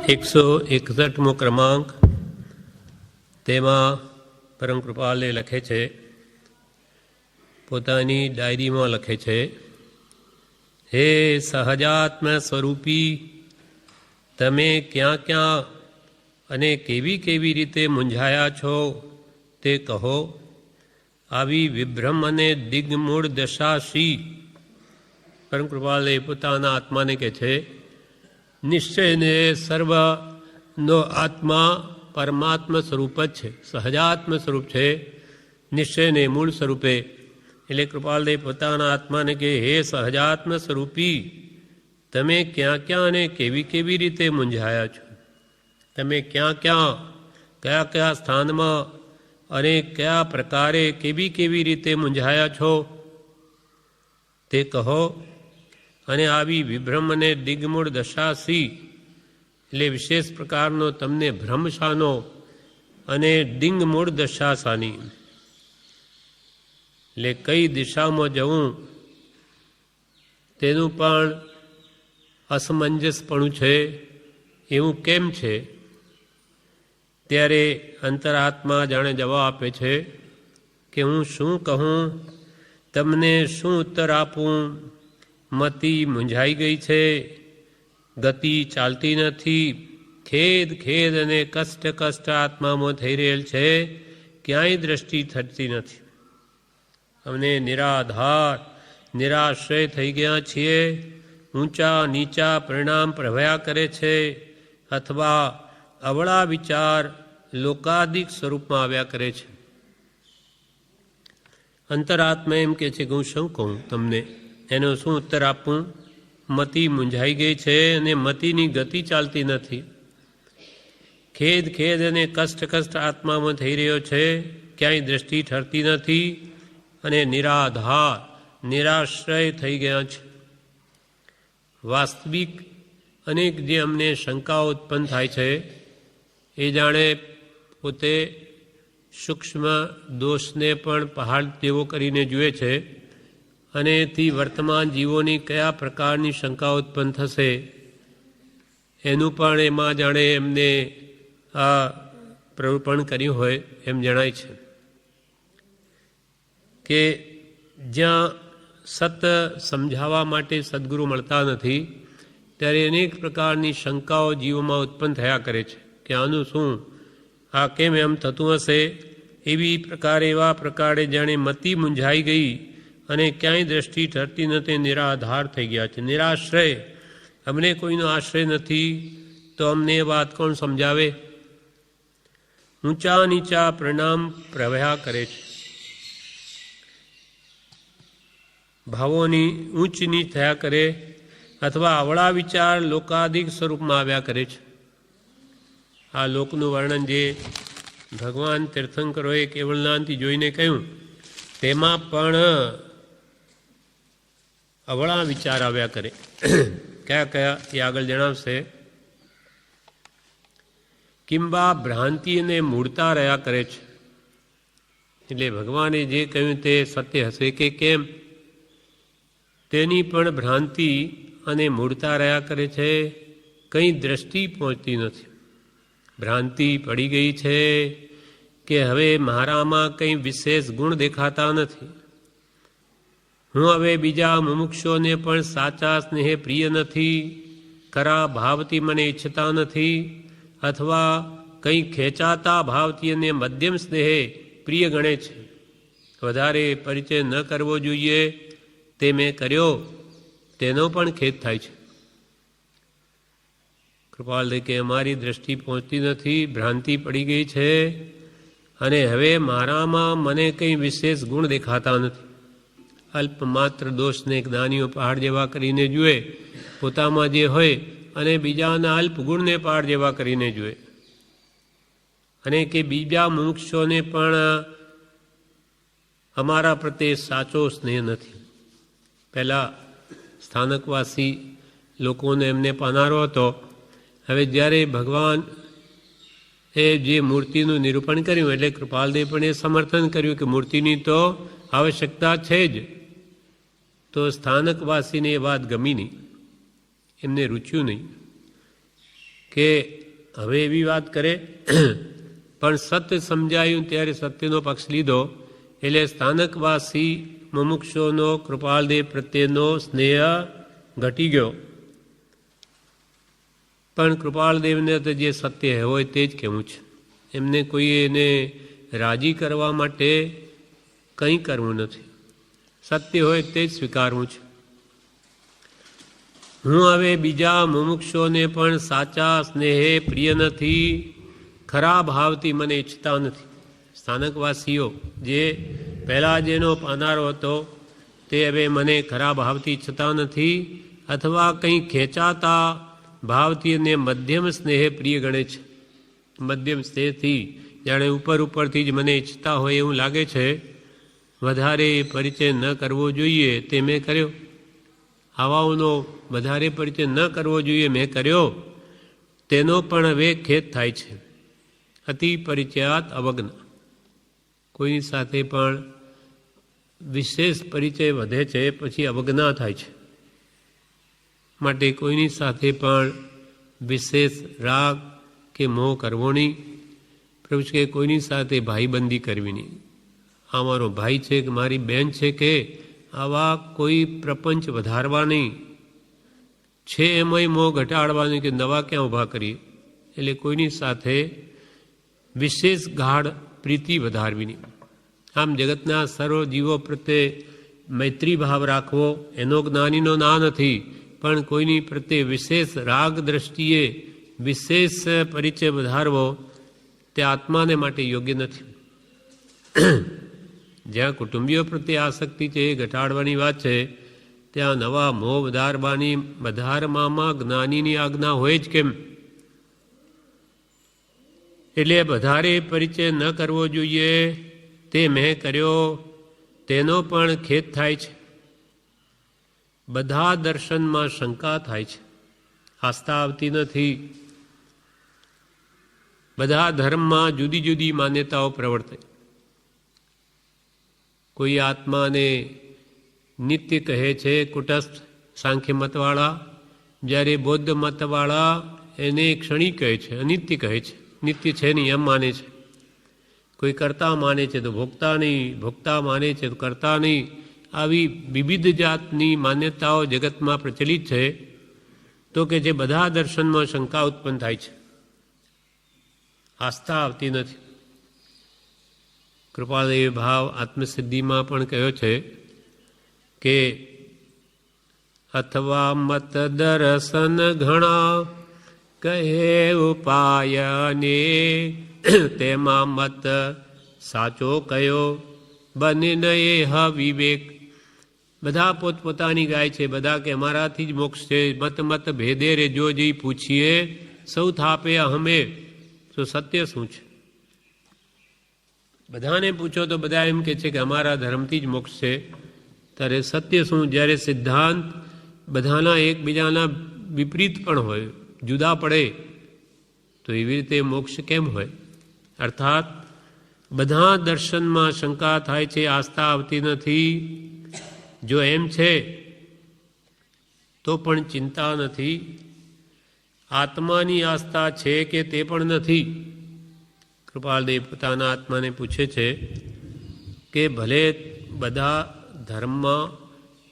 161મો ક્રમાંક. તેમાં પરમ કૃપાલે લખે છે, પોતાની ડાયરીમાં લખે છે, હે સહજાત્મ સ્વરૂપી, તમે ક્યાં ક્યાં અને કેવી કેવી રીતે મૂંઝાયા છો તે કહો. આવી વિભ્રમ અને દિગ્મૂળ દશા શી? પરમ કૃપાલે પોતાના આત્માને કહે છે, નિશ્ચયને સર્વનો આત્મા પરમાત્મા સ્વરૂપ જ છે, સહજાત્મ સ્વરૂપ છે, નિશ્ચયને મૂળ સ્વરૂપે. એટલે કૃપાલદેવ પોતાના આત્માને કહે, હે સહજાત્મ સ્વરૂપી, તમે ક્યાં ક્યાં અને કેવી કેવી રીતે મૂંઝાયા છો? તમે ક્યાં ક્યાં, કયા કયા સ્થાનમાં અને કયા પ્રકારે કેવી કેવી રીતે મૂંઝાયા છો તે કહો. અને આવી વિભ્રમ અને દિગ્મૂળ દશા સી, એટલે વિશેષ પ્રકારનો તમને ભ્રમ શાનો અને દિગ્મૂળ દશા શાની, એટલે કઈ દિશામાં જવું તેનું પણ અસમંજસપણું છે, એવું કેમ છે? ત્યારે અંતરાત્મા જાણે જવાબ આપે છે કે હું શું કહું, તમને શું ઉત્તર આપું? મતિ મૂંઝાઈ ગઈ છે, ગતિ ચાલતી નથી, ખેદ ખેદ અને કષ્ટ કષ્ટ આત્મામાં થઈ રહેલ છે, ક્યાંય દ્રષ્ટિ થતી નથી. અમને નિરાધાર નિરાશ્રય થઈ ગયા છીએ, ઊંચા નીચા પરિણામ પ્રભયા કરે છે, અથવા અવળા વિચાર લોકાદિક સ્વરૂપમાં આવ્યા કરે છે. અંતરાત્મા એમ કે છે કે હું શું કહું તમને, એનો શું ઉત્તર આપું? મતિ મૂંઝાઈ ગઈ છે અને મતિની ગતિ ચાલતી નથી, ખેદ ખેદ અને કષ્ટ કષ્ટ આત્મામાં થઈ રહ્યો છે, ક્યાંય દ્રષ્ટિ ઠરતી નથી, અને નિરાધાર નિરાશ્રય થઈ ગયા છે. વાસ્તવિક અનેક જે અમને શંકાઓ ઉત્પન્ન થાય છે, એ જાણે પોતે સૂક્ષ્મ દોષને પણ પહાડ જેવો કરીને જુએ છે, અને એથી વર્તમાન જીવોની કયા પ્રકારની શંકા ઉત્પન્ન થશે એનું પણ એમાં જાણે એમને આ પ્રરૂપણ કર્યું હોય એમ જણાય છે. કે જ્યાં સત સમજાવવા માટે સદગુરુ મળતા નથી, ત્યારે અનેક પ્રકારની શંકાઓ જીવોમાં ઉત્પન્ન થયા કરે છે કે આનું શું, આ કેમ એમ થતું હશે? એવા પ્રકારે જાણે મતિ મૂંઝાઈ ગઈ અને ક્યાંય દ્રષ્ટિ ઠરતી નથી, નિરાધાર થઈ ગયા છે, નિરાશ્રય. અમને કોઈનો આશ્રય નથી, તો અમને એ વાત કોણ સમજાવે? ઊંચા નીચા પરિણામ પ્રવહ્યા કરે છે, ભાવોની ઊંચ નીચ થયા કરે, અથવા અવળા વિચાર લોકાદિક સ્વરૂપમાં આવ્યા કરે છે. આ લોકનું વર્ણન જે ભગવાન તીર્થંકરોએ કેવળનાથી જોઈને કહ્યું, તેમાં પણ અવળા વિચાર આવ્યા કરે. કયા કયા એ આગળ જણાવશે. કિંબા ભ્રાંતિ અને મૂળતા રહ્યા કરે છે, એટલે ભગવાને જે કહ્યું તે સત્ય હશે કે કેમ, તેની પણ ભ્રાંતિ અને મૂળતા રહ્યા કરે છે, કંઈ દ્રષ્ટિ પહોંચતી નથી. ભ્રાંતિ પડી ગઈ છે કે હવે મારામાં કંઈ વિશેષ ગુણ દેખાતા નથી, હું હવે બીજા મુમુક્ષોને પણ સાચા સ્નેહે પ્રિય નથી, ખરા ભાવથી મને ઈચ્છતા નથી, અથવા કંઈ ખેંચાતા ભાવથી અને મધ્યમ સ્નેહે પ્રિય ગણે છે. વધારે પરિચય ન કરવો જોઈએ તે મેં કર્યો, તેનો પણ ખેદ થાય છે. કૃપાલ કે અમારી દ્રષ્ટિ પહોંચતી નથી, ભ્રાંતિ પડી ગઈ છે, અને હવે મારામાં મને કંઈ વિશેષ ગુણ દેખાતા નથી. અલ્પમાત્ર દોષને જ્ઞાનીઓ પહાડ જેવા કરીને જુએ, પોતામાં જે હોય, અને બીજાના અલ્પ ગુણને પહાડ જેવા કરીને જુએ, અને કે બીજા મુમુક્ષોને પણ અમારા પ્રત્યે સાચો સ્નેહ નથી. પહેલાં સ્થાનકવાસી લોકોને એમને પાનારો હતો, હવે જ્યારે ભગવાન એ જે મૂર્તિનું નિરૂપણ કર્યું, એટલે કૃપાલદેવ પણ એ સમર્થન કર્યું કે મૂર્તિની તો આવશ્યકતા છે જ, તો સ્થાનકવાસીને એ વાત ગમી નહીં, એમને રૂચ્યું નહીં. કે હવે એવી વાત કરે પણ સત્ય સમજાયું ત્યારે સત્યનો પક્ષ લીધો, એટલે સ્થાનકવાસી મુમુક્ષોનો કૃપાલદેવ પ્રત્યેનો સ્નેહ ઘટી ગયો. પણ કૃપાલદેવને તો જે સત્ય હોય તે જ કહેવું છે, એમને કોઈ એને રાજી કરવા માટે કંઈ કરવું નથી. સત્ય હોય તે જ સ્વીકારવું છે. હું હવે બીજા મુમુક્ષોને પણ સાચા સ્નેહે પ્રિય નથી, ખરા ભાવથી મને ઈચ્છતા નથી. સ્થાનકવાસીઓ જે પહેલાં જેનો પાનારો હતો તે હવે મને ખરા ભાવથી ઈચ્છતા નથી, અથવા કંઈ ખેંચાતા ભાવથી અને મધ્યમ સ્નેહે પ્રિય ગણે છે. મધ્યમ સ્નેહથી જાણે ઉપરથી જ મને ઈચ્છતા હોય એવું લાગે છે. વધારે પરિચય ન કરવો જોઈએ તે મેં કર્યો. આવાઓનો વધારે પરિચય ન કરવો જોઈએ મેં કર્યો, તેનો પણ હવે ખેદ થાય છે. અતિ પરિચયાત અવજ્ઞ. કોઈની સાથે પણ વિશેષ પરિચય વધે છે પછી અવજ્ઞા થાય છે. માટે કોઈની સાથે પણ વિશેષ રાગ કે મોહ કરવો નહીં. પ્રભુ કે કોઈની સાથે ભાઈબંધી કરવી નહીં. આ મારો ભાઈ છે કે મારી બહેન છે કે આવા કોઈ પ્રપંચ વધારવા નહીં. છે એમાંય મોહ ઘટાડવાની કે નવા ક્યાં ઊભા કરીએ. એટલે કોઈની સાથે વિશેષ ગાઢ પ્રીતિ વધારવી નહીં. આમ જગતના સર્વ જીવો પ્રત્યે મૈત્રી ભાવ રાખવો એનો જ્ઞાનીનો ના નથી, પણ કોઈની પ્રત્યે વિશેષ રાગ દ્રષ્ટિએ વિશેષ પરિચય વધારવો તે આત્માને માટે યોગ્ય નથી. જ્યાં કુટુંબીઓ પ્રત્યે આસક્તિ છે એ ઘટાડવાની વાત છે, ત્યાં નવા મોહ વધારવામાં જ્ઞાનીની આજ્ઞા હોય જ કેમ? એટલે વધારે પરિચય ન કરવો જોઈએ તે મેં કર્યો, તેનો પણ ખેદ થાય છે. બધા દર્શનમાં શંકા થાય છે, આસ્થા આવતી નથી. બધા ધર્મમાં જુદી જુદી માન્યતાઓ પ્રવર્તે. કોઈ આત્માને નિત્ય કહે છે કુટસ્થ સાંખ્ય મતવાળા, જ્યારે બૌદ્ધ મતવાળા એને ક્ષણિક કહે છે, અનિત્ય કહે છે. નિત્ય છે નહીં એમ માને છે. કોઈ કરતા માને છે તો ભોગતા નહીં, ભોગતા માને છે તો કરતા નહીં. આવી વિવિધ જાતની માન્યતાઓ જગતમાં પ્રચલિત છે. તો કે જે બધા દર્શનમાં શંકા ઉત્પન્ન થાય છે, આસ્થા આવતી નથી. કૃપાદેવ ભાવ આત્મસિદ્ધિમાં પણ કહ્યો છે કે અથવા મત દર્શન ઘણા કહે ઉપાય ને તેમાં મત સાચો કયો બને એ વિવેક. બધા પોતપોતાની ગાય છે, બધા કે અમારાથી જ મોક્ષ છે. મત ભેદે રે જો જઈ પૂછીએ સૌ થાપે હમે. તો સત્ય શું છે? બધાને પૂછો તો બધા એમ કે છે કે અમારા ધર્મથી જ મોક્ષ છે. ત્યારે સત્ય શું? જ્યારે સિદ્ધાંત બધાના એકબીજાના વિપરીત પણ હોય, જુદા પડે, તો એવી રીતે મોક્ષ કેમ હોય? અર્થાત બધા દર્શનમાં શંકા થાય છે, આસ્થા આવતી નથી. જો એમ છે તો પણ ચિંતા નથી. આત્માની આસ્થા છે કે તે પણ નથી. કૃપાલદેવ પોતાના આત્માને પૂછે છે કે ભલે બધા ધર્મમાં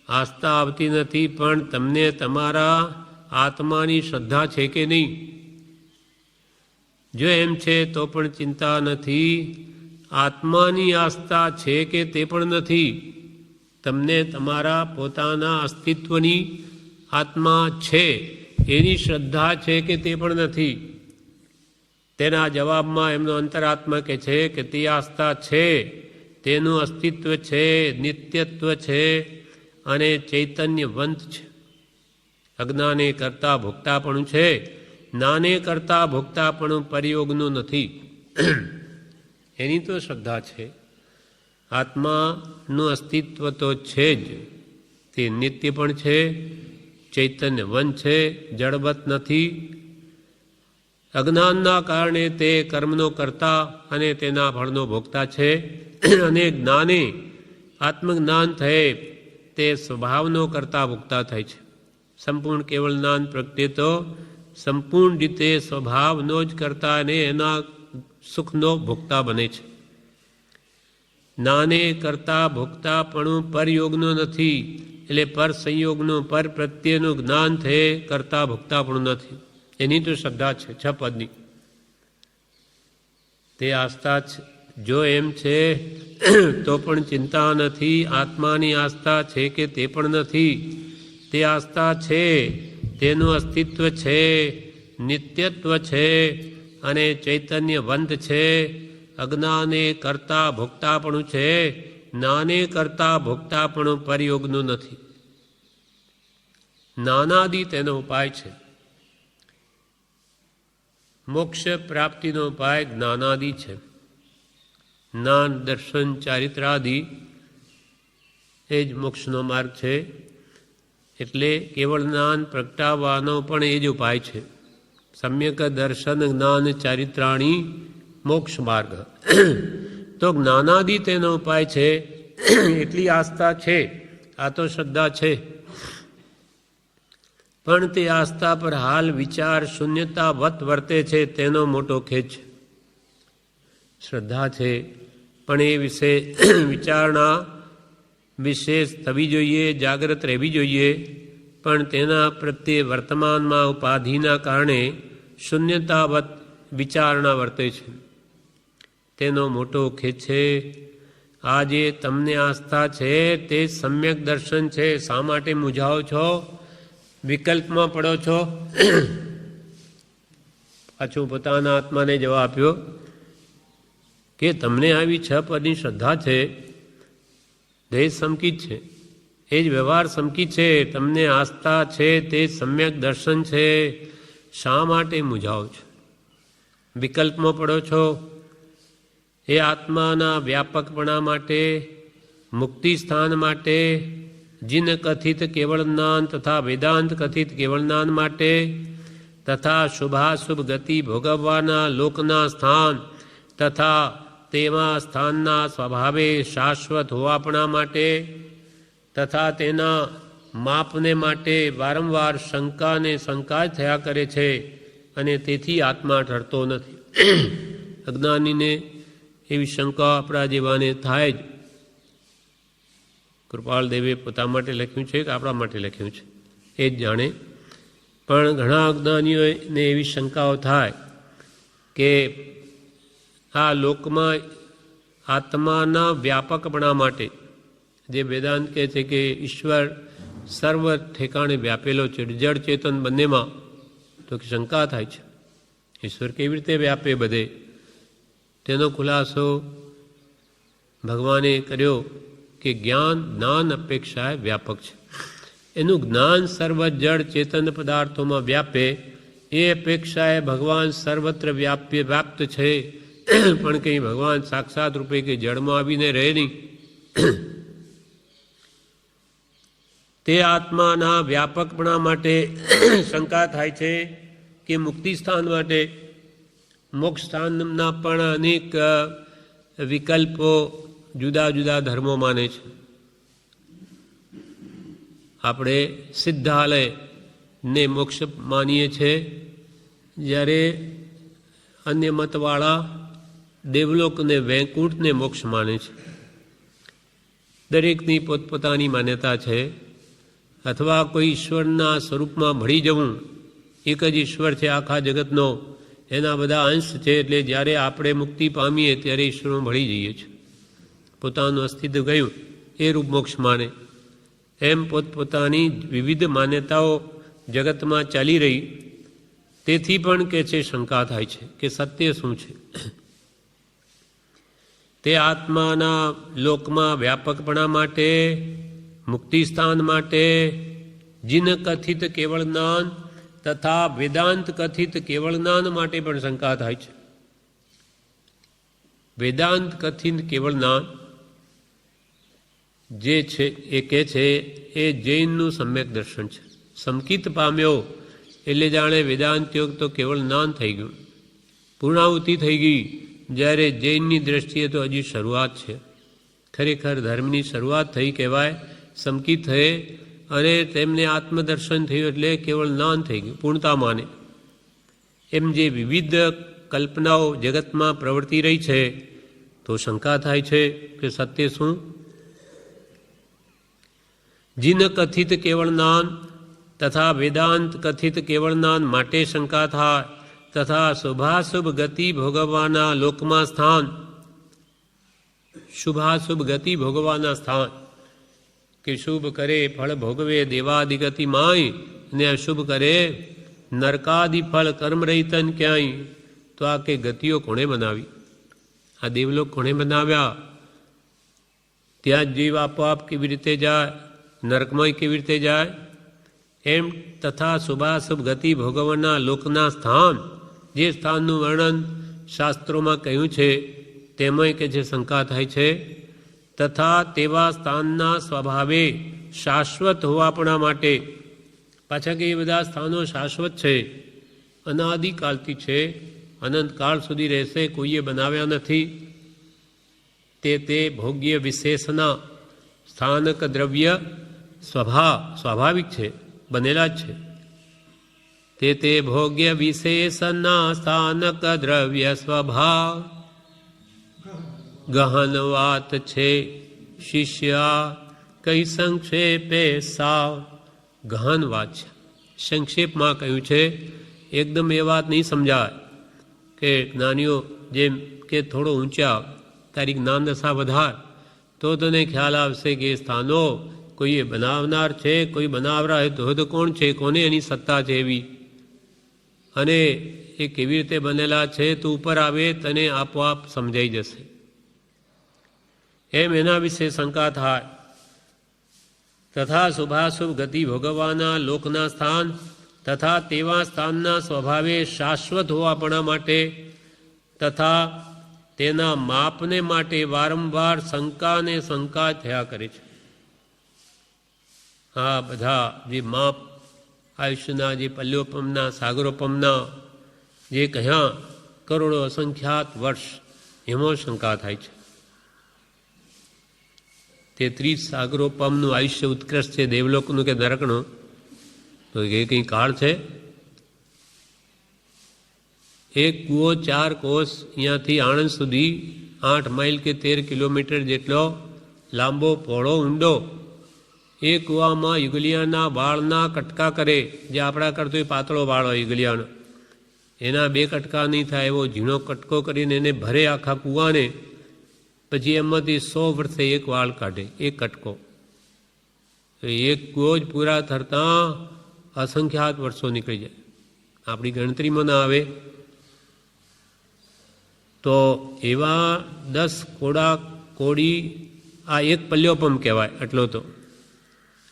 આસ્થા આવતી નથી, પણ તમને તમારા આત્માની શ્રદ્ધા છે કે નહીં? જો એમ છે તો પણ ચિંતા નથી. આત્માની આસ્થા છે કે તે પણ નથી. તમને તમારા પોતાના અસ્તિત્વની આત્મા છે એની શ્રદ્ધા છે કે તે પણ નથી. તેના જવાબમાં એમનો અંતરાત્મા કહે છે કે તે આસ્થા છે, તેનું અસ્તિત્વ છે, નિત્યત્વ છે અને ચૈતન્યવંત છે. અજ્ઞાને કરતા ભોગતાપણું છે, જ્ઞાને કરતા ભોગતાપણું પરિયોગનું નથી. એની તો શ્રદ્ધા છે. આત્માનું અસ્તિત્વ તો છે જ, તે નિત્ય પણ છે, ચૈતન્યવંત છે, જડવત નથી. અજ્ઞાનના કારણે તે કર્મનો કરતા અને તેના ફળનો ભોગતા છે. અને જ્ઞાને આત્મજ્ઞાન થયે તે સ્વભાવનો કરતા ભોગતા થાય છે. સંપૂર્ણ કેવળ જ્ઞાન પ્રગટે તો સંપૂર્ણ રીતે સ્વભાવનો જ કરતા અને એના સુખનો ભોગતા બને છે. નાને કરતા ભોગતાપણું પરયોગનું નથી, એટલે પર સંયોગનું પર પ્રત્યેનું જ્ઞાન થયે કરતા ભોગતાપણું નથી. એની તો શ્રદ્ધા છે 6 પદની. તે આસ્થા જો એમ છે તો પણ ચિંતા નથી. આત્માની આસ્થા છે કે તે પણ નથી. તે આસ્થા છે, તેનું અસ્તિત્વ છે, નિત્યત્વ છે અને ચૈતન્યવંત છે. અજ્ઞાને કરતા ભોગતાપણું છે, નાને કરતા ભોગતાપણું પરયોગનું નથી. નાનાદિ તેનો ઉપાય છે. મોક્ષ પ્રાપ્તિનો ઉપાય જ્ઞાનાદિ છે. જ્ઞાન, દર્શન, ચારિત્રાદિ એ જ મોક્ષનો માર્ગ છે. એટલે કેવળ જ્ઞાન પ્રગટાવવાનો પણ એ જ ઉપાય છે. સમ્યક દર્શન જ્ઞાન ચારિત્રાણી મોક્ષ માર્ગ. તો જ્ઞાનાદિ તેનો ઉપાય છે. એટલી આસ્થા છે, આ તો શ્રદ્ધા છે. પણ તે આસ્થા પર હાલ વિચાર શૂન્યતાવત વર્તે છે, તેનો મોટો ખેદ છે. શ્રદ્ધા છે પણ એ વિશે વિચારણા વિશેષ થવી જોઈએ, જાગ્રત રહેવી જોઈએ. પણ તેના પ્રત્યે વર્તમાનમાં ઉપાધિના કારણે શૂન્યતાવત વિચારણા વર્તે છે, તેનો મોટો ખેદ છે. આ જે તમને આસ્થા છે તે સમ્યક દર્શન છે. શા માટે મૂંઝાઓ છો, વિકલ્પમાં પડો છો? પાછું પોતાના આત્માને જવાબ આપ્યો કે તમને આવી 6 પદની શ્રદ્ધા છે, દેહ સમકિત છે, એ જ વ્યવહાર સમકિત છે, તમને આસ્થા છે, તે સમ્યક દર્શન છે. શા માટે મૂંઝાઓ છો, વિકલ્પમાં પડો છો? એ આત્માના વ્યાપકપણા માટે, મુક્તિ સ્થાન માટે, જીન કથિત કેવળ જ્ઞાન તથા વેદાંત કથિત કેવળ જ્ઞાન માટે, તથા શુભાશુભ ગતિ ભોગવવાના લોકના સ્થાન તથા તેમાં સ્થાનના સ્વભાવે શાશ્વત હોવાપણા માટે, તથા તેના માપને માટે વારંવાર શંકાને શંકા થયા કરે છે અને તેથી આત્મા ઠરતો નથી. અજ્ઞાનીને એવી શંકા આપણા જેવાને થાય જ. કૃપાલ દેવે પોતા માટે લખ્યું છે કે આપણા માટે લખ્યું છે એ જ જાણે. પણ ઘણા અજ્ઞાનીઓને એવી શંકાઓ થાય કે આ લોકમાં આત્માના વ્યાપકપણા માટે, જે વેદાંત કહે છે કે ઈશ્વર સર્વ ઠેકાણે વ્યાપેલો છે, જળ ચેતન બંનેમાં, તો શંકા થાય છે ઈશ્વર કેવી રીતે વ્યાપે બધે. તેનો ખુલાસો ભગવાને કર્યો કે જ્ઞાન અપેક્ષાએ વ્યાપક છે. એનું જ્ઞાન સર્વ જળ ચેતન પદાર્થોમાં વ્યાપે એ અપેક્ષાએ ભગવાન સર્વત્ર વ્યાપ્ત છે. પણ કંઈ ભગવાન સાક્ષાત રૂપે કે જળમાં આવીને રહે નહીં. તે આત્માના વ્યાપકપણા માટે શંકા થાય છે કે મુક્તિ સ્થાન માટે, મોક્ષ સ્થાનના પણ અનેક વિકલ્પો જુદા જુદા ધર્મો માને છે. આપણે સિદ્ધાલયને મોક્ષ માનીએ છીએ, જ્યારે અન્ય મતવાળા દેવલોકને વૈકુંઠને મોક્ષ માને છે. દરેકની પોતપોતાની માન્યતા છે. અથવા કોઈ ઈશ્વરના સ્વરૂપમાં ભળી જવું, એક જ ઈશ્વર છે આખા જગતનો, એના બધા અંશ છે, એટલે જ્યારે આપણે મુક્તિ પામીએ ત્યારે ઈશ્વરમાં ભળી જઈએ છીએ, પોતાનું અસ્તિત્વ ગયું, એ રૂપ મોક્ષ માને. એમ પોતપોતાની વિવિધ માન્યતાઓ જગતમાં ચાલી રહી. તેથી પણ કે છે શંકા થાય છે કે સત્ય શું છે. તે આત્માના લોકમાં વ્યાપકપણા માટે, મુક્તિ સ્થાન માટે, જીન કથિત કેવળ જ્ઞાન તથા વેદાંત કથિત કેવળ જ્ઞાન માટે પણ શંકા થાય છે. વેદાંત કથિત કેવળ જ્ઞાન જે છે એ કહે છે એ જૈનનું સમ્યક દર્શન છે. સમકિત પામ્યો એટલે જાણે વેદાંત યોગ તો કેવળ જ્ઞાન થઈ ગયું, પૂર્ણાહુતિ થઈ ગઈ. જ્યારે જૈનની દ્રષ્ટિએ તો હજી શરૂઆત છે. ખરેખર ધર્મની શરૂઆત થઈ કહેવાય. સમકિત થયે અને તેમને આત્મદર્શન થયું એટલે કેવળ જ્ઞાન થઈ ગયું, પૂર્ણતા માને. એમ જે વિવિધ કલ્પનાઓ જગતમાં પ્રવર્તી રહી છે, તો શંકા થાય છે કે સત્ય શું? જીન કથિત કેવળ જ્ઞાન તથા વેદાંત કથિત કેવળ જ્ઞાન માટે શંકા થાય, તથા શુભાશુભ ગતિ ભોગવવાના લોકમાં સ્થાન, શુભાશુભ ગતિ ભોગવવાના સ્થાન, કે શુભ કરે ફળ ભોગવે દેવાદિગતિ માય, ને અશુભ કરે નરકાદિ ફળ કર્મ રહિતન ક્યાંય. તો આ કે ગતિઓ કોણે બનાવી? આ દેવલોક કોણે બનાવ્યા? ત્યાં જીવ આપોઆપ કેવી રીતે જાય, નરકમય કેવી રીતે જાય? એમ તથા શુભાશુભ ગતિ ભોગવવાના લોકના સ્થાન, જે સ્થાનનું વર્ણન શાસ્ત્રોમાં કહ્યું છે તેમાંય કે જે શંકા થાય છે, તથા તેવા સ્થાનના સ્વભાવે શાશ્વત હોવાપણા માટે. પાછા કે એ બધા સ્થાનો શાશ્વત છે, અનાદિકાળથી છે, અનંતકાળ સુધી રહેશે, કોઈએ બનાવ્યા નથી. તે ભોગ્ય વિશેષના સ્થાનક દ્રવ્ય સ્વાભાવિક છે, બનેલા જ છે. તે ભોગ્ય વિશેષના સ્થાનક દ્રવ્ય સ્વભાવ ગહન વાત છે શિષ્યા, કઈ સંક્ષેપે સાવ. ગહન વાત છે, સંક્ષેપમાં કહ્યું છે, એકદમ એ વાત નહીં સમજાય કે જ્ઞાનીઓ જેમ કે થોડો ઊંચા તારી જ્ઞાન દશા વધાર તો તને ખ્યાલ આવશે કે સ્થાનો કોઈએ બનાવનાર છે, કોઈ બનાવરા હોય તો કોણ છે, કોને એની સત્તા છે એવી, અને એ કેવી રીતે બનેલા છે, તું ઉપર આવે તને આપોઆપ સમજાઈ જશે. એમ એના વિશે શંકા થાય. તથા શુભાશુભ ગતિ ભોગવવાના લોકના સ્થાન તથા તેવા સ્થાનના સ્વભાવે શાશ્વત હોવાપણા માટે તથા તેના માપને માટે વારંવાર શંકા ને શંકા થયા કરે છે. આ બધા જે માપ આયુષ્યના, જે પલ્યોપમના, સાગરોપમના જે કહ્યા કરોડો અસંખ્યાત વર્ષ, એમાં શંકા થાય છે. 33 સાગરોપમનું આયુષ્ય ઉત્કૃષ્ટ છે, દેવલોકનું કે નરકનું, તો એ કંઈ કાળ છે? એક કૂવો 4 કોષ અહીંયાથી આણંદ સુધી 8 માઇલ કે 13 કિલોમીટર જેટલો લાંબો પહોળો ઊંડો, એ કૂવામાં યુગલિયાના વાળના કટકા કરે, જે આપણા કરતો પાતળો વાળ હોય યુગલિયાનો, એના 2 કટકા નહીં થાય એવો ઝીણો કટકો કરીને એને ભરે આખા કૂવાને, પછી એમાંથી 100 વર્ષે એક વાળ કાઢે, એક કટકો. એક કૂવો જ પૂરા થતા અસંખ્યાત વર્ષો નીકળી જાય, આપણી ગણતરીમાં ના આવે. તો એવા 10 કોડા કોડી, આ એક પલ્યોપમ કહેવાય એટલો તો.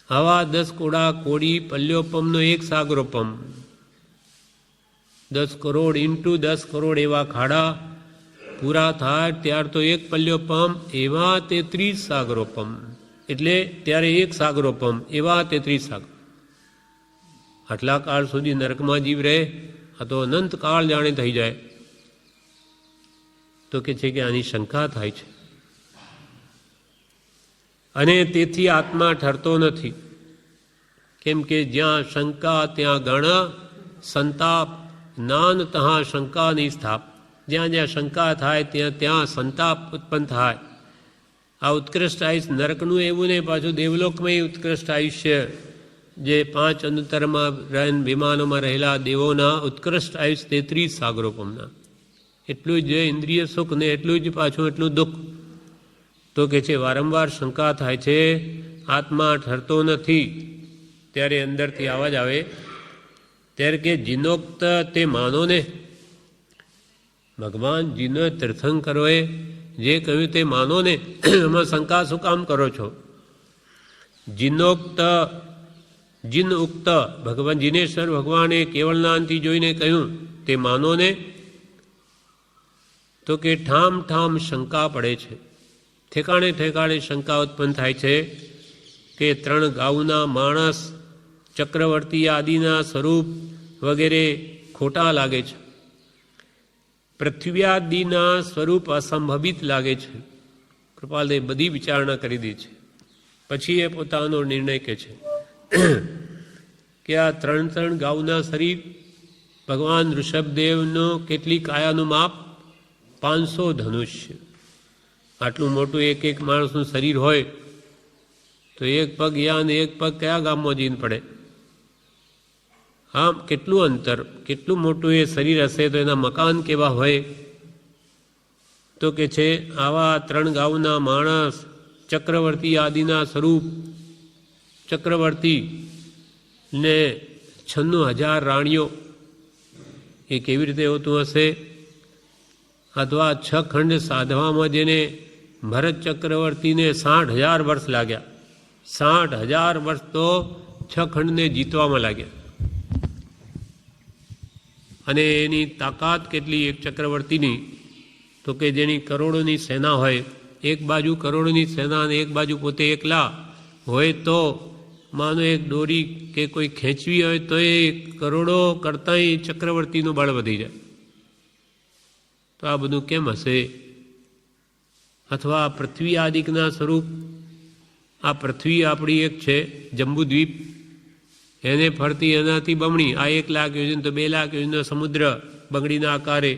આવા 10 કોડા કોડી પલ્યોપમનો એક સાગરોપમ, 10 કરોડ ઇન્ટુ 10 કરોડ એવા ખાડા પૂરા થાય ત્યાર તો એક પલ્યોપમ, એવા 33 સાગરોપમ, એટલે ત્યારે એક સાગરોપમ, એવા 33 સાગર. આટલા કાળ સુધી નરકમાં જીવ રહે, આ તો અનંત કાળ જાણે થઈ જાય. તો કે છે કે આની શંકા થાય છે, અને તેથી આત્મા ઠરતો નથી. કેમ કે જ્યાં શંકા ત્યાં ગણ સંતાપ, જ્ઞાન તહાં શંકા નહીં સ્થાપ. જ્યાં જ્યાં શંકા થાય ત્યાં ત્યાં સંતાપ ઉત્પન્ન થાય. આ ઉત્કૃષ્ટ આયુષ્ય નરકનું એવું નહીં, પાછું દેવલોકમાં ઉત્કૃષ્ટ આયુષ્ય, જે 5 અંતરમાં વિમાનોમાં રહેલા દેવોના ઉત્કૃષ્ટ આયુષ્ય 33 સાગરોપમના. એટલું જ ઇન્દ્રિય સુખ ને એટલું જ પાછું એટલું દુઃખ. તો કે છે વારંવાર શંકા થાય છે, આત્મા ઠરતો નથી. ત્યારે અંદરથી અવાજ આવે, ત્યારે કે જીનોક્ત તે માનો ને. ભગવાન જીનો તીર્થંકરોએ જે કહ્યું તે માનો ને, એમાં શંકા શું કામ કરો છો? જીનોક્ત, જીન ઉક્ત, ભગવાન જીનેશ્વર ભગવાને કેવળ જ્ઞાનથી જોઈને કહ્યું તે માનો ને. તો કે ઠામ ઠામ શંકા પડે છે, ઠેકાણે ઠેકાણે શંકા ઉત્પન્ન થાય છે કે 3 ગાઉના માણસ, ચક્રવર્તી આદિના સ્વરૂપ વગેરે ખોટા લાગે છે. પૃથ્વ્યાદિના સ્વરૂપ અસંભવિત લાગે છે. કૃપાલદેવ બધી વિચારણા કરી દી છે. પછી એ પોતાનો નિર્ણય કહે છે કે આ 3 ગાઉના શરીર ભગવાન ઋષભદેવનું કેટલી કાયાનું માપ? 500 ધનુષ્ય. આટલું મોટું એક એક માણસનું શરીર હોય તો એક પગ યા અને એક પગ કયા ગામમાં જઈને પડે? આમ કેટલું અંતર, કેટલું મોટું એ શરીર હશે તો એના મકાન કેવા હોય? તો કે છે આવા 3 ગાઉના માણસ, ચક્રવર્તી આદિના સ્વરૂપ, ચક્રવર્તી ને 96,000 રાણીઓ, એ કેવી રીતે હોતું હશે? અથવા 6 ખંડ સાધવામાં જેને ભરત ચક્રવર્તીને 60,000 વર્ષ લાગ્યા, 60,000 વર્ષ તો 6 ખંડને જીતવામાં લાગ્યા. અને એની તાકાત કેટલી એક ચક્રવર્તીની? તો કે જેની કરોડોની સેના હોય, એક બાજુ કરોડોની સેના અને એક બાજુ પોતે એકલા હોય તો માનો એક દોરી કે કોઈ ખેંચવી હોય તો એ કરોડો કરતાંય ચક્રવર્તીનું બળ વધી જાય. તો આ બધું કેમ હશે? અથવા પૃથ્વી આદિકના સ્વરૂપ, આ પૃથ્વી આપણી એક છે જંબુદ્વીપ, એને ફરતી એનાથી બમણી, આ 1 લાખ યોજન તો 2 લાખ યોજનનો સમુદ્ર બંગડીના આકારે,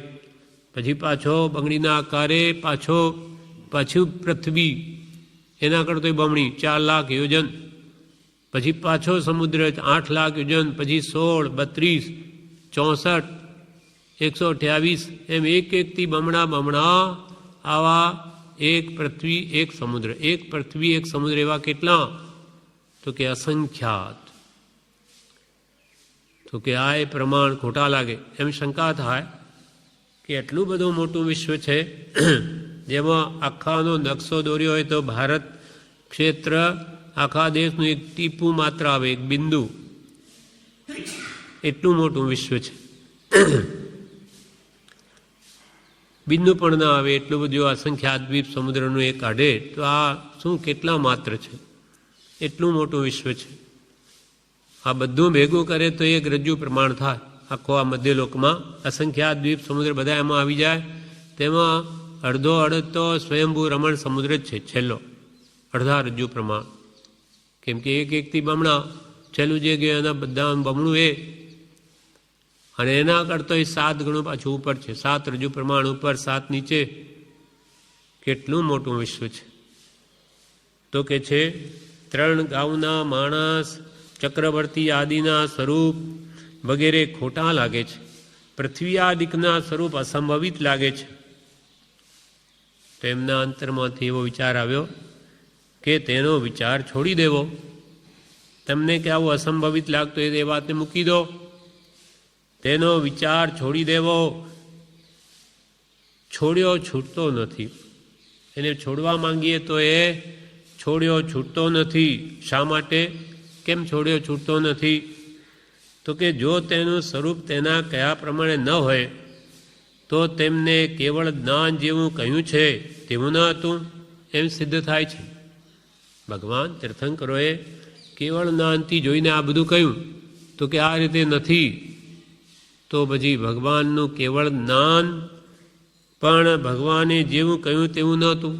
પછી પાછો બંગડીના આકારે પાછું પૃથ્વી એના કરતો બમણી 4 લાખ યોજન, પછી પાછો સમુદ્ર 8 લાખ યોજન, પછી 16, 32, 64, 128 એમ એકથી બમણા આવા એક પૃથ્વી એક સમુદ્ર, એક પૃથ્વી એક સમુદ્ર, એવા કેટલા? તો કે અસંખ્યાત. તો કે આ એ પ્રમાણ ખોટા લાગે એમ શંકા થાય કે એટલું બધું મોટું વિશ્વ છે જેમાં આખાનો નકશો દોર્યો હોય તો ભારત ક્ષેત્ર આખા દેશનું એક ટીપું માત્ર આવે, એક બિંદુ, એટલું મોટું વિશ્વ છે. બિંદુ પણ ના આવે એટલું બધું અસંખ્યાત દ્વીપ સમુદ્રનું એક કાઢે તો આ શું કેટલા માત્ર છે? એટલું મોટું વિશ્વ છે. આ બધું ભેગું કરે તો એક રજ્જુ પ્રમાણ થાય. આખો આ મધ્યલોકમાં અસંખ્યાત દ્વીપ સમુદ્ર બધા એમાં આવી જાય, તેમાં અડધો તો સ્વયંભૂ રમણ સમુદ્ર જ છે, છેલ્લો અડધા રજ્જુ પ્રમાણ. કેમ કે એકથી બમણા, છેલ્લું જે ગયું એના બધા બમણું એ, અને એના કરતો 7 ગણું પાછું ઉપર છે, 7 રજ્જુ પ્રમાણ ઉપર, 7 નીચે. કેટલું મોટું વિશ્વ છે! તો કે છે 3 ગાઉના માણસ, ચક્રવર્તી આદિના સ્વરૂપ વગેરે ખોટા લાગે છે. પૃથ્વી આદિકના સ્વરૂપ અસંભવિત લાગે છે. તો એમના અંતરમાંથી એવો વિચાર આવ્યો કે તેનો વિચાર છોડી દેવો. તમને કે આવું અસંભવિત લાગતું એ વાતને મૂકી દો, તેનો વિચાર છોડી દેવો. છોડ્યો છૂટતો નથી. એને છોડવા માંગીએ તો એ છોડ્યો છૂટતો નથી. શા માટે? કેમ છોડ્યો છૂટતો નથી? તો કે જો તેનું સ્વરૂપ તેના કયા પ્રમાણે ન હોય તો તેમને કેવળ જ્ઞાન જેવું કહ્યું છે તેવું ન હતું એમ સિદ્ધ થાય છે. ભગવાન તીર્થંકરોએ કેવળ જ્ઞાનથી જોઈને આ બધું કહ્યું તો કે આ રીતે નથી, તો પછી ભગવાનનું કેવળ જ્ઞાન પણ ભગવાને જેવું કહ્યું તેવું નહોતું.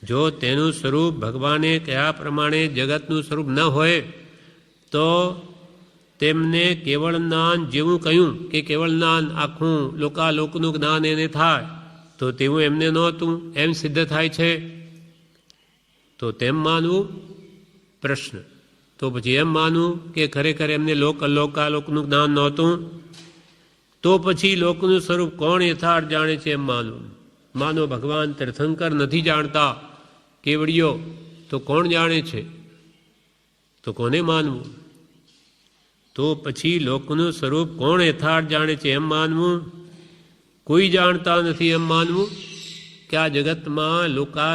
જો તેનું સ્વરૂપ ભગવાને કયા પ્રમાણે જગતનું સ્વરૂપ ન હોય તો તેમને કેવળ જ્ઞાન જેવું કહ્યું કે કેવળ જ્ઞાન આખું લોકાલોકનું જ્ઞાન એને થાય તો તેવું એમને નહોતું એમ સિદ્ધ થાય છે. તો તેમ માનવું પ્રશ્ન. તો પછી એમ માનવું કે ખરેખર એમને લોકાલોકનું જ્ઞાન નહોતું, તો પછી લોકનું સ્વરૂપ કોણ યથાર્થ જાણે છે એમ માનવું. માનો ભગવાન તીર્થંકર નથી જાણતા, કેવડીઓ, તો કોણ જાણે છે? તો કોને માનવું? તો પછી લોકનું સ્વરૂપ કોણ યથાર્થ જાણે છે એમ માનવું. કોઈ જાણતા નથી એમ માનવું કે આ જગતમાં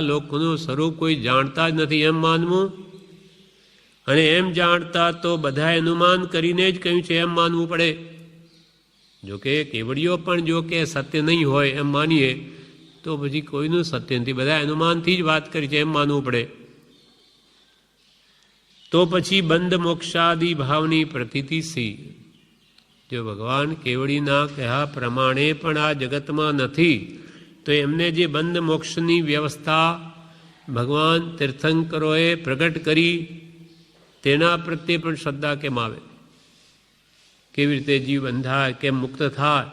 લોકનું સ્વરૂપ કોઈ જાણતા જ નથી એમ માનવું. અને એમ જાણતા તો બધાએ અનુમાન કરીને જ કહ્યું છે એમ માનવું પડે. જોકે કેવડીઓ પણ જો કે સત્ય નહીં હોય એમ માનીએ તો પછી કોઈનું સત્ય નથી, બધા અનુમાનથી જ વાત કરી છે એમ માનવું પડે. તો પછી બંધ મોક્ષાદિ ભાવની પ્રતીતિ સી. જો ભગવાન કેવડીના કહ્યા પ્રમાણે પણ આ જગતમાં નથી તો એમને જે બંધ મોક્ષની વ્યવસ્થા ભગવાન તીર્થંકરોએ પ્રગટ કરી તેના પ્રત્યે પણ શ્રદ્ધા કેમ આવે? કેવી રીતે જીવ બંધાય, કેમ મુક્ત થાય,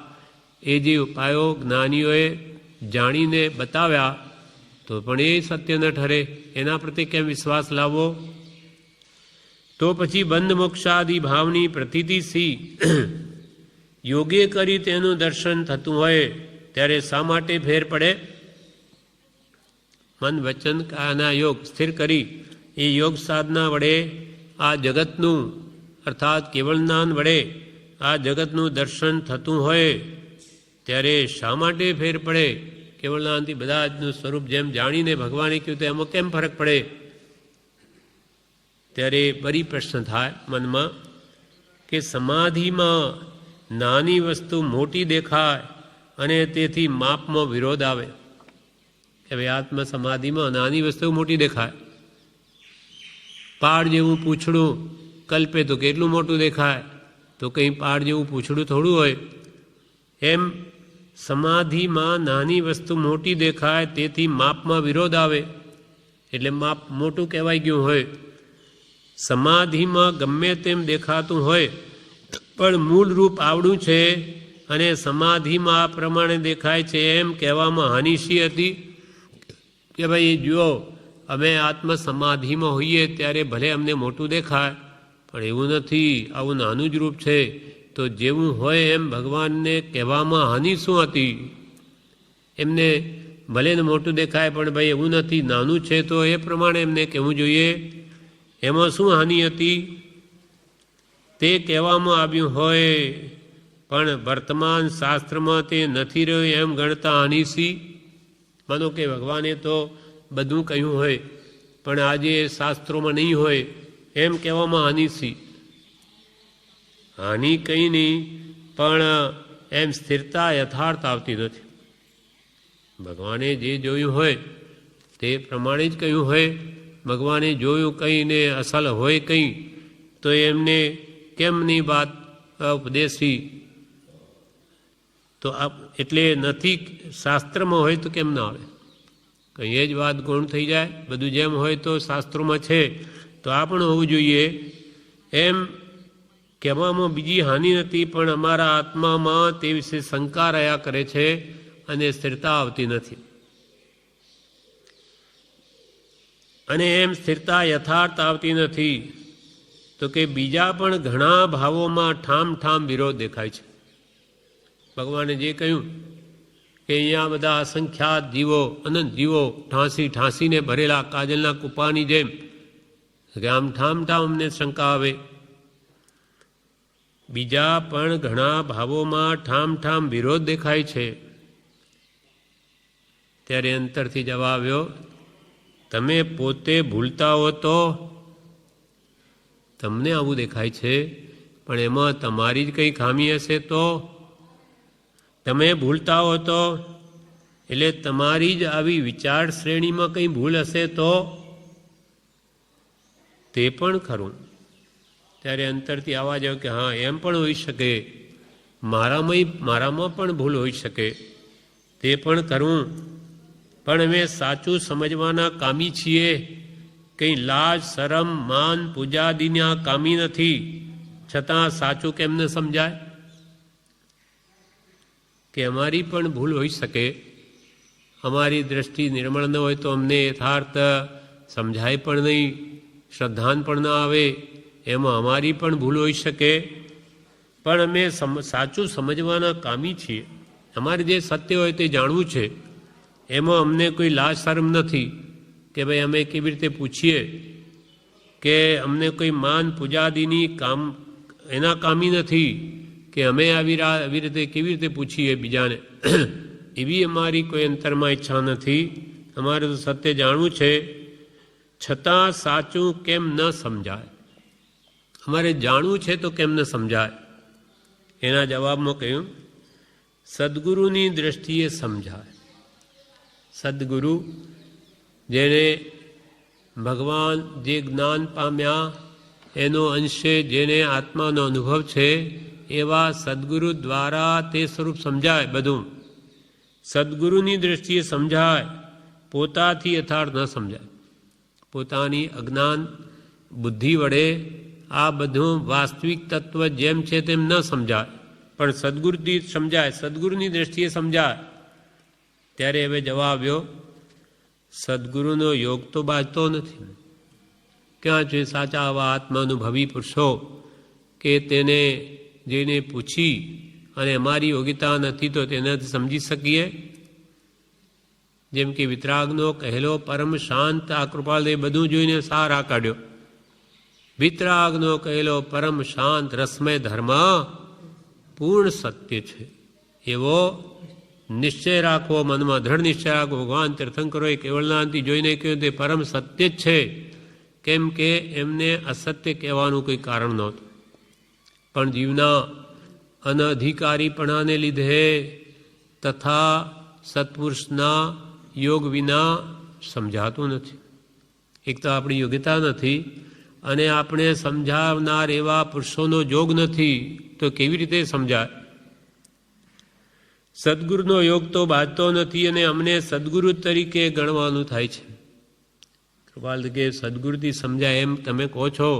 એ જે ઉપાયો જ્ઞાનીઓએ જાણીને બતાવ્યા તો પણ એ સત્ય ન ઠરે, એના પ્રત્યે કેમ વિશ્વાસ લાવવો? તો પછી બંધ મોક્ષાદિ ભાવની પ્રતીતિથી યોગે કરી તેનું દર્શન થતું હોય ત્યારે શા માટે ફેર પડે? મન વચન કાયાના યોગ સ્થિર કરી એ યોગ સાધના વડે આ જગતનું અર્થાત કેવળ જ્ઞાન વડે આ જગતનું દર્શન થતું હોય ત્યારે શા માટે ફેર પડે? કેવળ જ્ઞાનથી બધા જનું સ્વરૂપ જેમ જાણીને ભગવાને કહ્યું તો એમાં કેમ ફરક પડે? ત્યારે બરી પ્રશ્ન થાય મનમાં કે સમાધિમાં નાની વસ્તુ મોટી દેખાય અને તેથી માપમાં વિરોધ આવે. હવે આત્મ સમાધિમાં નાની વસ્તુ મોટી દેખાય, પાડ જેવું પૂંછડું કલ્પે તો કેટલું મોટું દેખાય, તો કંઈ પાડ જેવું પૂંછડું થોડું હોય. એમ સમાધિમાં નાની વસ્તુ મોટી દેખાય તેથી માપમાં વિરોધ આવે, એટલે માપ મોટું કહેવાય ગયું હોય. સમાધિમાં ગમે તેમ દેખાતું હોય પણ મૂળ રૂપ આવડું છે અને સમાધિમાં આ પ્રમાણે દેખાય છે એમ કહેવામાં હાનિ શી હતી? કે ભાઈ જુઓ, અમે આત્મ સમાધિમાં હોઈએ ત્યારે ભલે અમને મોટું દેખાય પણ એવું નથી, આવું નાનું જ રૂપ છે. તો જેવું હોય એમ ભગવાનને કહેવામાં હાનિ શું હતી? એમને ભલે ને મોટું દેખાય પણ ભાઈ એવું નથી, નાનું છે, તો એ પ્રમાણે એમને કહેવું જોઈએ. એમાં શું હાનિ હતી? તે કહેવામાં આવ્યું હોય પણ વર્તમાન શાસ્ત્રમાં તે નથી રહ્યું એમ ગણતા હાનિ શી? માનો કે ભગવાને તો બધું કહ્યું હોય પણ આજે શાસ્ત્રોમાં નહીં હોય એમ કહેવામાં હાનિ શી? હાનિ કંઈ નહીં, પણ એમ સ્થિરતા યથાર્થ આવતી નથી. ભગવાને જે જોયું હોય તે પ્રમાણે જ કહ્યું હોય. ભગવાને જોયું કંઈ ને અસલ હોય કંઈ, તો એમને કેમની વાત ઉપદેશી? તો એટલે નથી, શાસ્ત્રમાં હોય તો કેમ ના આવે? કંઈ એ જ વાત ગુણ થઈ જાય. બધું જેમ હોય તો શાસ્ત્રોમાં છે તો આ પણ હોવું જોઈએ. એમ કહેવામાં બીજી હાનિ નથી, પણ અમારા આત્મામાં તે વિશે શંકા રહ્યા કરે છે અને સ્થિરતા આવતી નથી. અને એમ સ્થિરતા યથાર્થ આવતી નથી તો કે બીજા પણ ઘણા ભાવોમાં ઠામ ઠામ વિરોધ દેખાય છે. ભગવાને જે કહ્યું કે અહીંયા બધા અસંખ્યાત જીવો, અનંત જીવો ઠાંસીને ભરેલા કાજલના કૂપાની જેમ, કે આમ ઠામ ઠામ અમને શંકા આવે. બીજા પણ ઘણા ભાવોમાં ઠામ ઠામ વિરોધ દેખાય છે. ત્યારે અંતરથી જવાબ આવ્યો, તમે પોતે ભૂલતા હો તો તમને આવું દેખાય છે, પણ એમાં તમારી જ કંઈ ખામી હશે તો? તમે ભૂલતા હો તો એટલે તમારી જ આવી વિચાર શ્રેણીમાં કંઈ ભૂલ હશે તો? તે પણ ખરું. ત્યારે અંતરથી આવા જાવ કે હા, એમ પણ હોઈ શકે, મારામાં પણ ભૂલ હોઈ શકે, તે પણ ખરું. પણ અમે સાચું સમજવાના કામી છીએ, કંઈ લાજ શરમ માન પૂજાદિના કામી નથી. છતાં સાચું કેમ ન સમજાય? કે અમારી પણ ભૂલ હોઈ શકે, અમારી દ્રષ્ટિ નિર્મળ ન હોય તો અમને યથાર્થ સમજાય પણ નહીં, શ્રદ્ધાન પણ ન આવે, એમાં અમારી પણ ભૂલ હોઈ શકે. પણ અમે સાચું સમજવાના કામી છીએ. અમારે જે સત્ય હોય તે જાણવું છે, એમાં અમને કોઈ લાજ શરમ નથી કે ભાઈ અમે કેવી રીતે પૂછીએ, કે અમને કોઈ માન પૂજાદિની એના કામી નથી કે અમે આવી રીતે કેવી રીતે પૂછીએ બીજાને. એવી અમારી કોઈ અંતરમાં ઈચ્છા નથી. અમારે તો સત્ય જાણવું છે, છતાં સાચું કેમ ન સમજાય? અમારે જાણવું છે તો કેમ ન સમજાય? એના જવાબમાં કહ્યું, સદગુરુની દ્રષ્ટિએ સમજાય. સદગુરુ જેને ભગવાન જે જ્ઞાન પામ્યા એનો અંશે જેને આત્માનો અનુભવ છે, એવા સદગુરુ દ્વારા તે સ્વરૂપ સમજાય. બધું સદગુરુની દ્રષ્ટિએ સમજાય, પોતાથી યથાર્થ ન સમજાય. પોતાની અજ્ઞાન બુદ્ધિ વડે આ બધું વાસ્તવિક તત્વ જેમ છે તેમ ન સમજાય, પણ સદગુરુથી સમજાય, સદગુરુની દ્રષ્ટિએ સમજાય. ત્યારે હવે જવાબ આવ્યો, સદગુરુનો યોગ તો બાજતો નથી. ક્યાં છે સાચા આવા આત્માનુભવી પુરુષો કે તેને જેને પૂછી અને અમારી યોગ્યતા નથી તો તેનાથી સમજી શકીએ? જેમ કે વિતરાગનો કહેલો પરમ શાંત, આ કૃપાલદેવ બધું જોઈને સાર આ કાઢ્યો. વિતરાગનો કહેલો પરમ શાંત રસમય ધર્મ પૂર્ણ સત્ય છે, એવો નિશ્ચય રાખવો, મનમાં દ્રઢ નિશ્ચય રાખવો. ભગવાન તીર્થંકરોએ કેવળનાથી જોઈને કહ્યું તે પરમ સત્ય જ છે, કેમ કે એમને અસત્ય કહેવાનું કોઈ કારણ નહોતું. પણ જીવના અનઅધિકારીપણાને લીધે તથા સત્પુરુષના યોગ વિના સમજાતું નથી. એક તો આપણી યોગ્યતા નથી અને આપણે સમજાવનાર એવા પુરુષોનો યોગ નથી, તો કેવી રીતે સમજાય? સદગુરુનો યોગ તો બાજતો નથી અને અમને સદગુરુ તરીકે ગણવાનું થાય છે. કૃપાલ કે સદગુરુથી સમજાય એમ તમે કહો છો,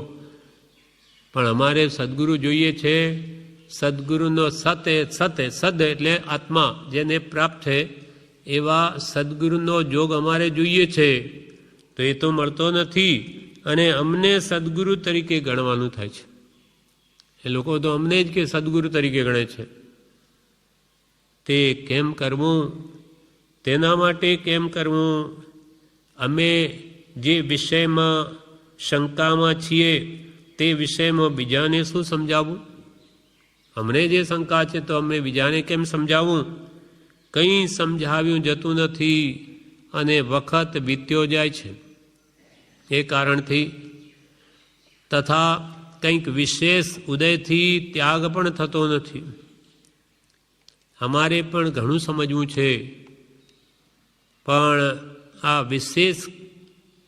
પણ અમારે સદગુરુ જોઈએ છે. સદગુરુનો સદ એટલે આત્મા જેને પ્રાપ્ત છે એવા સદગુરુનો યોગ અમારે જોઈએ છે, તો એ તો મળતો નથી અને અમને સદગુરુ તરીકે ગણવાનું થાય છે. એ લોકો તો અમને જ કે સદગુરુ તરીકે ગણે છે. તે કેમ કરવું? તેના માટે કેમ કરવું? અમે જે વિષયમાં શંકામાં છીએ તે વિષયમાં બીજાને શું સમજાવવું? અમને જે શંકા છે તો અમે બીજાને કેમ સમજાવવું? કંઈ સમજાવ્યું જતું નથી અને વખત વીત્યો જાય છે. એ કારણથી તથા કંઈક વિશેષ ઉદયથી ત્યાગ પણ થતો નથી. અમારે પણ ઘણું સમજવું છે, પણ આ વિશેષ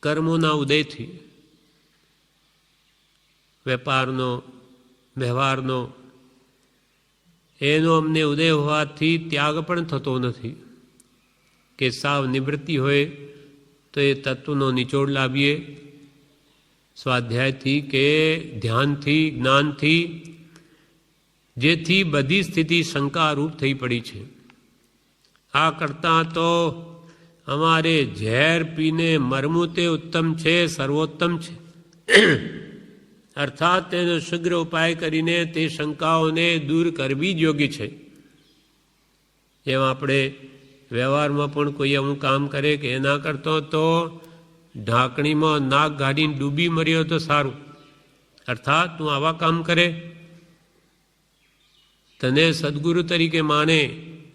કર્મોના ઉદયથી વેપારનો, વ્યવહારનો એનો અમને ઉદય હોવાથી ત્યાગ પણ થતો નથી. કે સાવ નિવૃત્તિ હોય તો એ તત્વનો નિચોડ લાવીએ સ્વાધ્યાયથી કે ધ્યાનથી, જ્ઞાનથી, જેથી બધી સ્થિતિ શંકારૂપ થઈ પડી છે. આ કરતાં તો અમારે ઝેર પીને મરવું તે ઉત્તમ છે, સર્વોત્તમ છે. અર્થાત તેનો શીઘ્ર ઉપાય કરીને તે શંકાઓને દૂર કરવી જ યોગ્ય છે. એમ આપણે વ્યવહારમાં પણ કોઈ એવું કામ કરે કે એના કરતો તો ઢાંકણીમાં નાક ગાડીને ડૂબી મર્યો તો સારું. અર્થાત તું આવા કામ કરે, તને સદગુરુ તરીકે માને,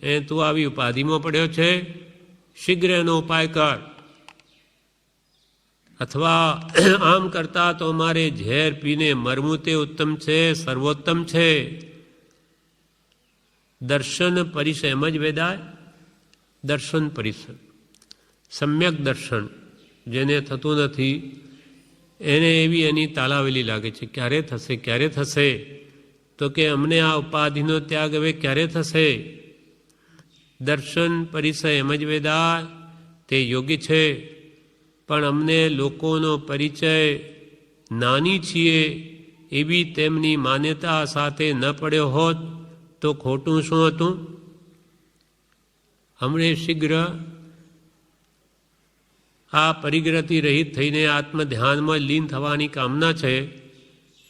એ તું આવી ઉપાધિમાં પડ્યો છે, શીઘ્ર એનો ઉપાય કર. અથવા આમ કરતા તો અમારે ઝેર પીને મરવું તે ઉત્તમ છે, સર્વોત્તમ છે. દર્શન પરિસર એમ જ વેદાય. દર્શન પરિસર, સમ્યક દર્શન જેને થતું નથી એને એવી એની તાલાવેલી લાગે છે. ક્યારે થશે, ક્યારે થશે? તો કે અમને આ ઉપાધિનો ત્યાગ હવે ક્યારે થશે? દર્શન પરિસર એમ જ વેદાય તે યોગ્ય છે, પણ અમને લોકોનો પરિચય નાની છીએ એવી તેમની માન્યતા સાથે ન પડ્યો હોત તો ખોટું શું હતું? હમણે શીઘ્ર આ પરિગ્રહથી રહિત થઈને આત્મધ્યાનમાં લીન થવાની કામના છે,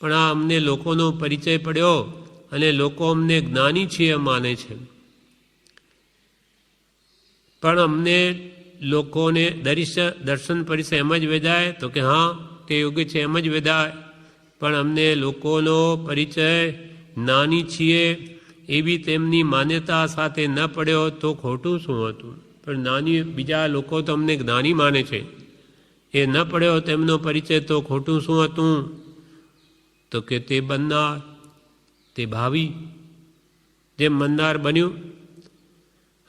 પણ આ અમને લોકોનો પરિચય પડ્યો અને લોકો અમને જ્ઞાની છીએ માને છે. પણ અમને લોકોને દર્શન પરિસર એમ જ વેદાય? તો કે હા તે યોગ્ય છે, એમ જ વેદાય. પણ અમને લોકોનો પરિચય નાની છીએ એવી તેમની માન્યતા સાથે ન પડ્યો તો ખોટું શું હતું? પણ નાની બીજા લોકો તો અમને જ્ઞાની માને છે, એ ન પડ્યો તેમનો પરિચય તો ખોટું શું હતું? તો કે તે બનનાર, તે ભાવિ જેમ બનનાર બન્યું.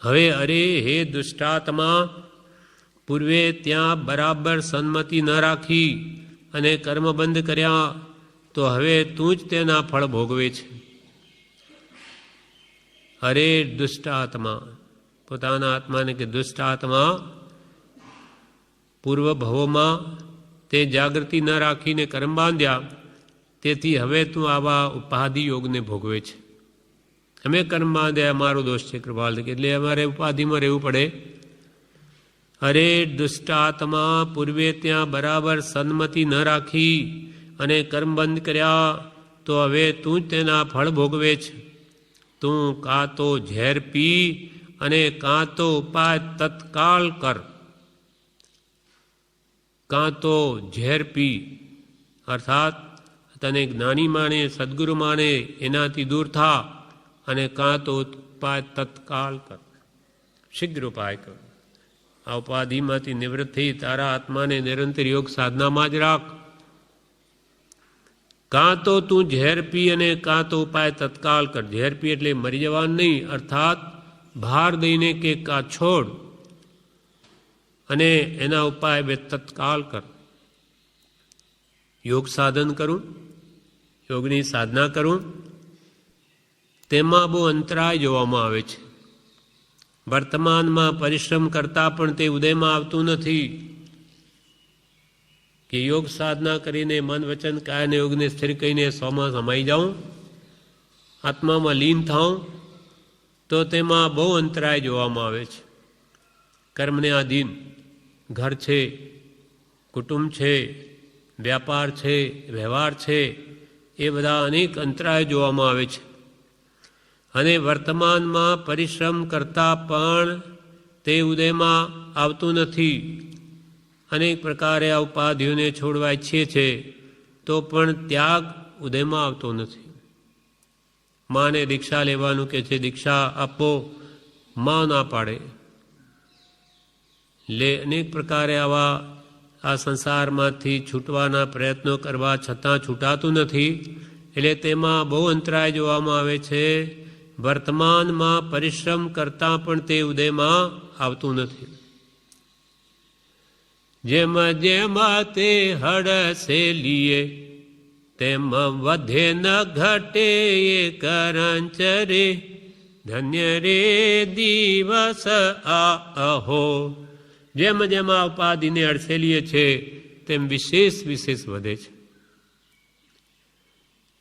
હવે અરે હે દુષ્ટાત્મા, પૂર્વે ત્યાં બરાબર સન્મતિ ન રાખી અને કર્મબંધ કર્યા, તો હવે તું જ તેના ફળ ભોગવે છે. અરે દુષ્ટ આત્મા, પોતાના આત્માને કે દુષ્ટ આત્મા, પૂર્વ ભવોમાં તે જાગૃતિ ન રાખીને કર્મ બાંધ્યા તેથી હવે તું આવા ઉપાધિ યોગને ભોગવે છે. અમે કર્મમાં દે અમારો દોષ છે કૃપાલ, એટલે અમારે ઉપાધિમાં રહેવું પડે. અરે દુષ્ટાત્મા, પૂર્વે ત્યાં બરાબર સન્મતિ ન રાખી અને કર્મ બંધ કર્યા, તો હવે તું જ તેના ફળ ભોગવે છે. તું કાં તો ઝેર પી અને કાં તો ઉપાય તત્કાલ કર. કાં તો ઝેર પી અર્થાત તને જ્ઞાની માને, સદગુરુ માને, એનાથી દૂર થા, અને કાં તો ઉપાય તત્કાલ કર, શીઘ્ર ઉપાય કર. આ ઉપાધિમાંથી નિવૃત્ત થઈ તારા આત્માને નિરંતર યોગ સાધનામાં જ રાખ. કાં તો તું ઝેર પી અને કાં તો ઉપાય તત્કાલ કર. ઝેર પી એટલે મરી જવાનું નહીં, અર્થાત ભાર દઈને કે કા છોડ, અને એના ઉપાય બે તત્કાલ કર. યોગ સાધન કરું, યોગની સાધના કરું, તેમાં બહુ અંતરાય જોવામાં આવે છે. વર્તમાનમાં પરિશ્રમ કરતાં પણ તે ઉદયમાં આવતું નથી. કે યોગ સાધના કરીને મન વચન કાયને યોગને સ્થિર કરીને સોમાં સમાઈ જાઉં, આત્મામાં લીન થાઉં, તો તેમાં બહુ અંતરાય જોવામાં આવે છે. કર્મને આધીન ઘર છે, કુટુંબ છે, વ્યાપાર છે, વ્યવહાર છે, એ બધા અનેક અંતરાય જોવામાં આવે છે. અને વર્તમાનમાં પરિશ્રમ કરતાં પણ તે ઉદયમાં આવતું નથી. અનેક પ્રકારે આ ઉપાધિઓને છોડવા ઈચ્છીએ છે, તો પણ ત્યાગ ઉદયમાં આવતો નથી. માને દીક્ષા લેવાનું કે છે, દીક્ષા આપો, માં ના પાડે. અનેક પ્રકારે આવા આ સંસારમાંથી છૂટવાના પ્રયત્નો કરવા છતાં છૂટાતું નથી. એટલે તેમાં બહુ અંતરાય જોવામાં આવે છે. વર્તમાનમાં પરિશ્રમ કરતાં પણ તે ઉદયમાં આવતું નથી. જેમ જેમ તે હડસે લીએ તેમ વધે ન ઘટે એ કરંચ રે, ધન્ય રે દિવસ આ અહો. જેમ જેમ આ ઉપાધિને અડસેલીએ છે તેમ વિશેષ વિશેષ વધે છે.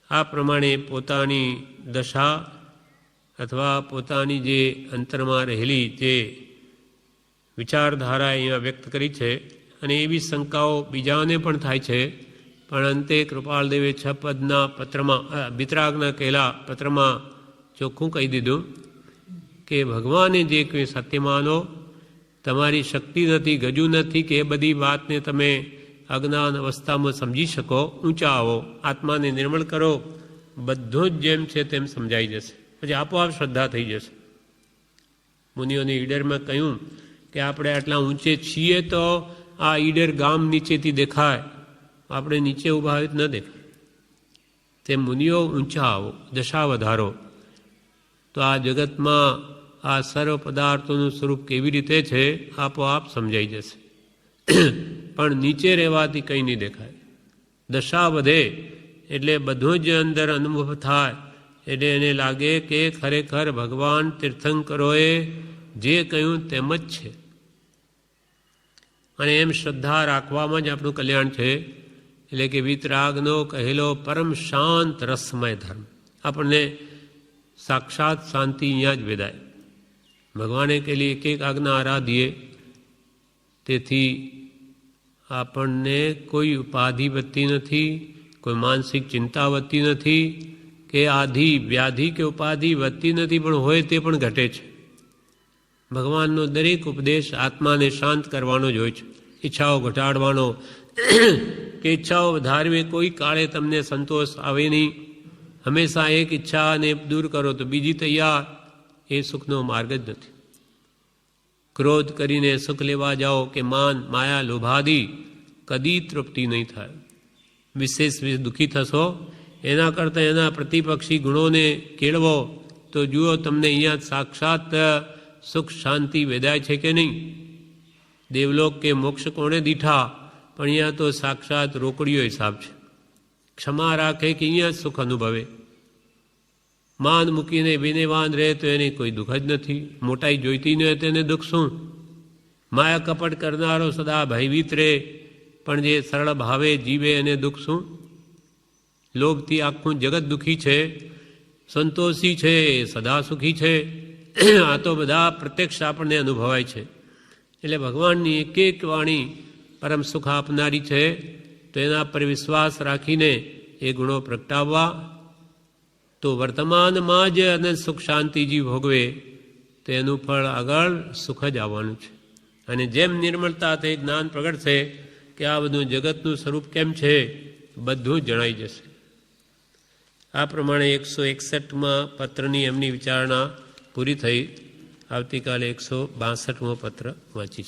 આ પ્રમાણે પોતાની દશા અથવા પોતાની જે અંતરમાં રહેલી જે વિચારધારા અહીંયા વ્યક્ત કરી છે, અને એવી શંકાઓ બીજાને પણ થાય છે. પણ અંતે કૃપાલદેવે 6 પદના પત્રમાં, વિતરાગના કહેલા પત્રમાં ચોખ્ખું કહી દીધું કે ભગવાને જે કોઈ સત્ય માનો, તમારી શક્તિ નથી, ગજુ નથી કે એ બધી વાતને તમે અજ્ઞાન અવસ્થામાં સમજી શકો. ઊંચા આવો, આત્માને નિર્મળ કરો, બધું જ જેમ છે તેમ સમજાઈ જશે. પછી આપોઆપ શ્રદ્ધા થઈ જશે. મુનિઓને ઈડરમાં કહ્યું કે આપણે આટલા ઊંચે છીએ તો આ ઈડર ગામ નીચેથી દેખાય, આપણે નીચે ઊભા હોય ન દેખાય. તે મુનિઓ ઊંચા આવો, દશા વધારો, તો આ જગતમાં આ સર્વ પદાર્થોનું સ્વરૂપ કેવી રીતે છે આપોઆપ સમજાઈ જશે. પણ નીચે રહેવાથી કંઈ નહીં દેખાય. દશા વધે એટલે બધું જ અંદર અનુભવ થાય. એટલે એને લાગે કે ખરેખર ભગવાન તીર્થંકરોએ જે કહ્યું તેમ જ છે. અને એમ શ્રદ્ધા રાખવામાં જ આપણું કલ્યાણ છે. એટલે કે વિતરાગનો કહેલો પરમ શાંત રસમય ધર્મ, આપણને સાક્ષાત શાંતિ અહીંયા જ વેદાય. ભગવાને કહેલી એક એક આજ્ઞા આરાધીએ, તેથી આપણને કોઈ ઉપાધિ વધતી નથી, કોઈ માનસિક ચિંતા વધતી નથી, કે આધિ વ્યાધિ કે ઉપાધિ વધતી નથી, પણ હોય તે પણ ઘટે છે. ભગવાનનો દરેક ઉપદેશ આત્માને શાંત કરવાનો જ હોય છે. ઈચ્છાઓ ઘટાડવાનો કે ઈચ્છાઓ વધારવી કોઈ કાળે તમને સંતોષ આવે નહીં. હંમેશા એક ઈચ્છાને દૂર કરો તો બીજી તૈયાર, એ સુખનો માર્ગ જ નથી. ક્રોધ કરીને સુખ લેવા જાઓ કે માન માયા લોભાદી, કદી તૃપ્તિ નહીં થાય. વિશેષ દુઃખી થશો. એના કરતાં એના પ્રતિપક્ષી ગુણોને કેળવો તો જુઓ તમને અહીંયા સાક્ષાત સુખ શાંતિ વેદાય છે કે નહીં. દેવલોક કે મોક્ષ કોણે દીઠા, પણ અહીંયા તો સાક્ષાત રોકડીયો હિસાબ છે. ક્ષમા રાખે કે અહીંયા સુખ અનુભવે. માન મૂકીને વિનયવાન રહે તો એને કોઈ દુઃખ જ નથી. મોટાઈ જોઈતી ન હોય તેને દુઃખ શું? માયા કપટ કરનારો સદા ભયભીત રહે, પણ જે સરળ ભાવે જીવે એને દુઃખ શું? લોભથી આખું જગત દુઃખી છે, સંતોષી છે, સદા સુખી છે, આ તો બધા પ્રત્યક્ષ આપણને અનુભવાય છે. એટલે ભગવાનની એક એક વાણી પરમ સુખ આપનારી છે, તો એના પર વિશ્વાસ રાખીને એ ગુણો પ્રગટાવવા, તો વર્તમાનમાં જ અને સુખ શાંતિજી ભોગવે તો એનું ફળ આગળ સુખ જ આવવાનું છે. અને જેમ નિર્મળતાથી જ્ઞાન પ્રગટશે કે આ બધું જગતનું સ્વરૂપ કેમ છે, બધું જણાઈ જશે. આ પ્રમાણે 161માં પત્રની એમની વિચારણા પૂરી થઈ. આવતીકાલે 162મો પત્ર વાંચીશ.